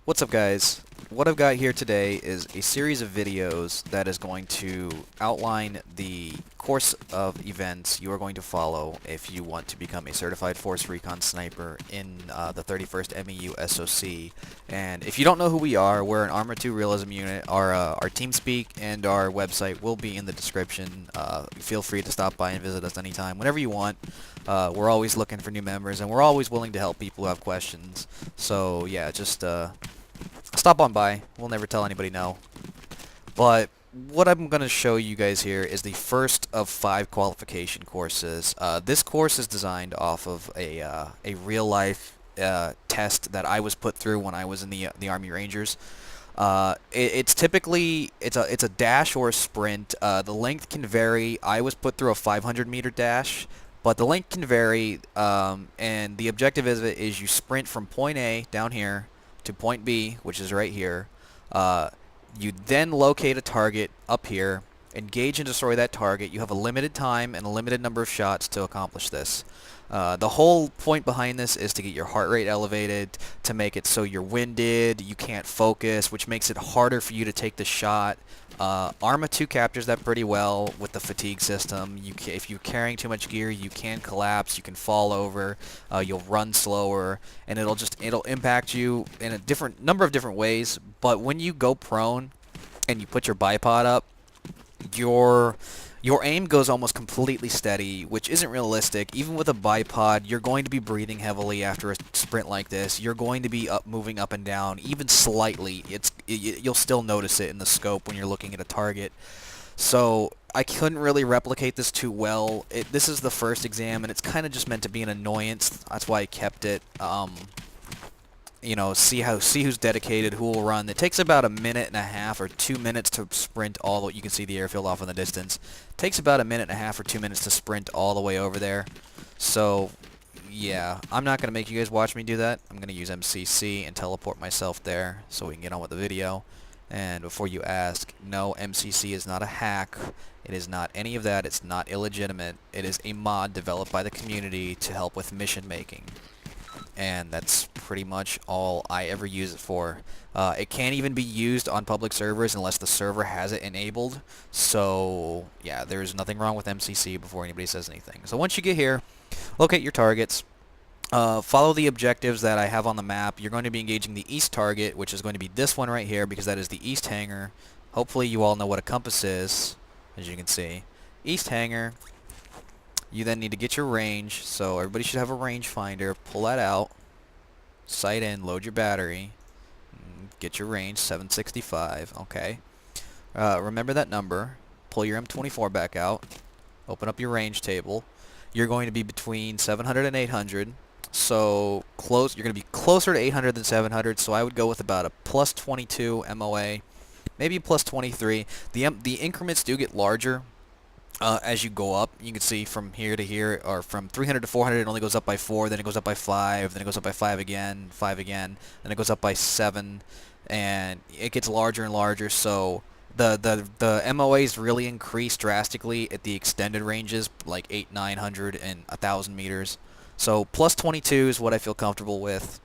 What's up, guys? What I've got here today is a series of videos that is going to outline the course of events you are going to follow if you want to become a certified Force Recon sniper in the 31st MEU SOC. And if you don't know who we are, we're an Armor 2 Realism unit. Our TeamSpeak and our website will be in the description. Feel free to stop by and visit us anytime, whenever you want. We're always looking for new members, and we're always willing to help people who have questions. So yeah, just stop on by. We'll never tell anybody no. But what I'm going to show you guys here is the first of 5 qualification courses. This course is designed off of a real life test that I was put through when I was in the Army Rangers. It's typically it's a dash or a sprint. The length can vary. I was put through a 500-meter dash, but the length can vary. And the objective is you sprint from point A down here to point B, which is right here. You then locate a target up here, engage and destroy that target. You have a limited time and a limited number of shots to accomplish this. The whole point behind this is to get your heart rate elevated, to make it so you're winded, you can't focus, which makes it harder for you to take the shot. Arma 2 captures that pretty well with the fatigue system. If you're carrying too much gear, you can collapse, you can fall over, you'll run slower, and it'll impact you in a number of different ways. But when you go prone and you put your bipod up, your aim goes almost completely steady, which isn't realistic. Even with a bipod, you're going to be breathing heavily after a sprint like this. You're going to be moving up and down, even slightly. You'll still notice it in the scope when you're looking at a target. So I couldn't really replicate this too well. This is the first exam, and it's kind of just meant to be an annoyance. That's why I kept it. You know, see who's dedicated, who will run. It takes about a minute and a half or 2 minutes to sprint all the. You can see the airfield off in the distance. It takes about a minute and a half or 2 minutes to sprint all the way over there. So yeah, I'm not gonna make you guys watch me do that. I'm gonna use MCC and teleport myself there so we can get on with the video. And before you ask, no, MCC is not a hack. It is not any of that. It's not illegitimate. It is a mod developed by the community to help with mission making. And that's pretty much all I ever use it for. It can't even be used on public servers unless the server has it enabled. So yeah, there's nothing wrong with MCC before anybody says anything. So once you get here, locate your targets. Follow the objectives that I have on the map. You're going to be engaging the east target, which is going to be this one right here, because that is the east hangar. Hopefully you all know what a compass is, as you can see. East hangar. You then need to get your range, so everybody should have a range finder. Pull that out, sight in, load your battery, get your range, 765, okay. Remember that number, pull your M24 back out, open up your range table. You're going to be between 700 and 800, so you're going to be closer to 800 than 700, so I would go with about a plus 22 MOA, maybe plus 23. The increments do get larger. As you go up, you can see from here to here, or from 300 to 400, it only goes up by 4, then it goes up by 5, then it goes up by 5 again, then it goes up by 7, and it gets larger and larger, so the MOAs really increase drastically at the extended ranges, like 800, 900, and 1,000 meters. So plus 22 is what I feel comfortable with,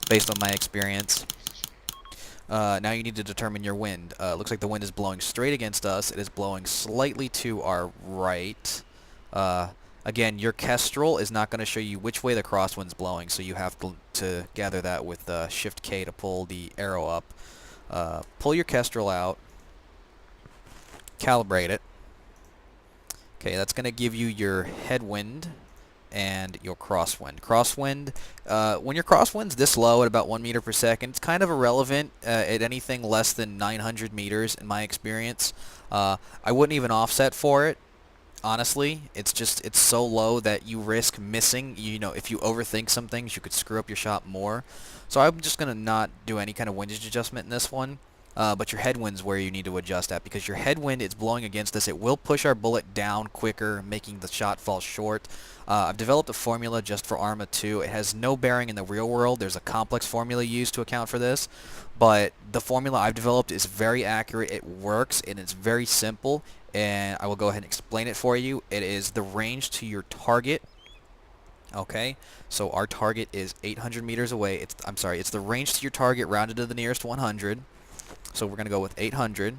based on my experience. Now you need to determine your wind. Looks like the wind is blowing straight against us. It is blowing slightly to our right. Again, your Kestrel is not going to show you which way the crosswind's blowing, so you have to gather that with Shift K to pull the arrow up. Pull your Kestrel out. Calibrate it. Okay, that's going to give you your headwind and your crosswind. When your crosswind's this low at about 1 meter per second, it's kind of irrelevant at anything less than 900 meters in my experience. I wouldn't even offset for it, honestly. It's so low that you risk missing. You know, if you overthink some things, you could screw up your shot more. So I'm just going to not do any kind of windage adjustment in this one. But your headwind's where you need to adjust at, because your headwind is blowing against us. It will push our bullet down quicker, making the shot fall short. I've developed a formula just for Arma 2. It has no bearing in the real world. There's a complex formula used to account for this, but the formula I've developed is very accurate. It works, and it's very simple, and I will go ahead and explain it for you. It is the range to your target Okay, so our target is 800 meters away. I'm sorry, it's the range to your target rounded to the nearest 100. So we're going to go with 800.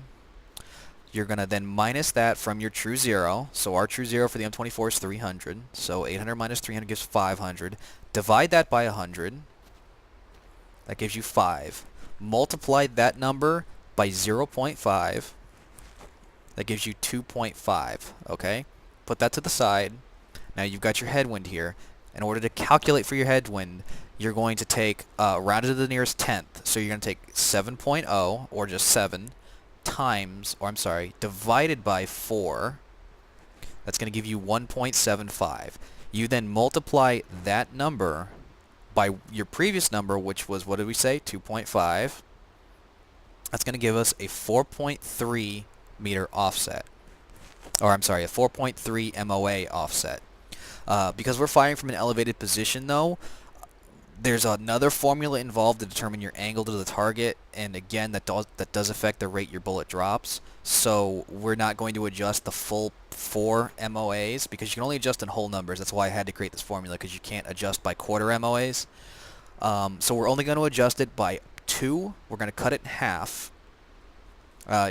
You're going to then minus that from your true zero. So our true zero for the M24 is 300. So 800 minus 300 gives 500. Divide that by 100. That gives you 5. Multiply that number by 0.5. That gives you 2.5. Okay? Put that to the side. Now you've got your headwind here. In order to calculate for your headwind, you're going to take rounded to the nearest tenth. So you're going to take 7.0, or just 7, times, or I'm sorry, divided by 4. That's going to give you 1.75. You then multiply that number by your previous number, which was, what did we say, 2.5. That's going to give us a 4.3 meter offset. Or I'm sorry, a 4.3 MOA offset. Because we're firing from an elevated position, though, there's another formula involved to determine your angle to the target, and again, that does affect the rate your bullet drops. So we're not going to adjust the full 4 MOAs, because you can only adjust in whole numbers. That's why I had to create this formula, because you can't adjust by quarter MOAs. So we're only going to adjust it by 2. We're going to cut it in half.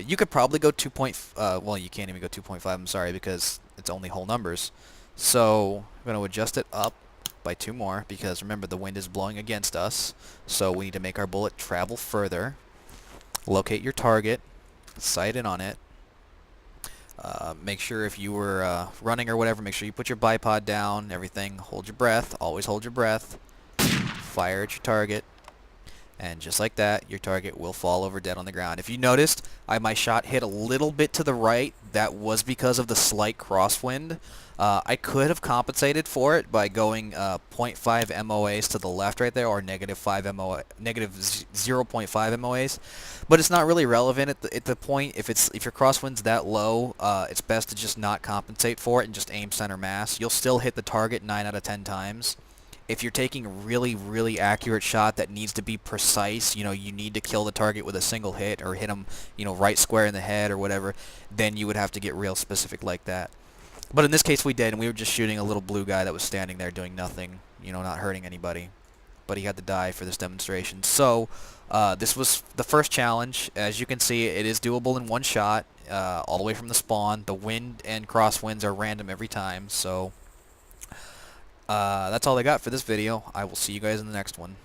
You could probably go 2. Well, you can't even go 2.5. I'm sorry, because it's only whole numbers. So we're going to adjust it up by 2 more, because remember, the wind is blowing against us, so we need to make our bullet travel further. Locate your target, sight in on it. Make sure, if you were running or whatever, make sure you put your bipod down, everything. Hold your breath, always hold your breath. Fire at your target, and just like that, your target will fall over dead on the ground. If you noticed, my shot hit a little bit to the right. That was because of the slight crosswind. I could have compensated for it by going 0.5 MOAs to the left right there, or negative 0.5 MOAs, but it's not really relevant at the point. If your crosswind's that low, it's best to just not compensate for it and just aim center mass. You'll still hit the target 9 out of 10 times. If you're taking a really, really accurate shot that needs to be precise, you need to kill the target with a single hit or hit him, right square in the head or whatever, then you would have to get real specific like that. But in this case we did, and we were just shooting a little blue guy that was standing there doing nothing, not hurting anybody. But he had to die for this demonstration. So this was the first challenge. As you can see, it is doable in one shot, all the way from the spawn. The wind and crosswinds are random every time, so that's all I got for this video. I will see you guys in the next one.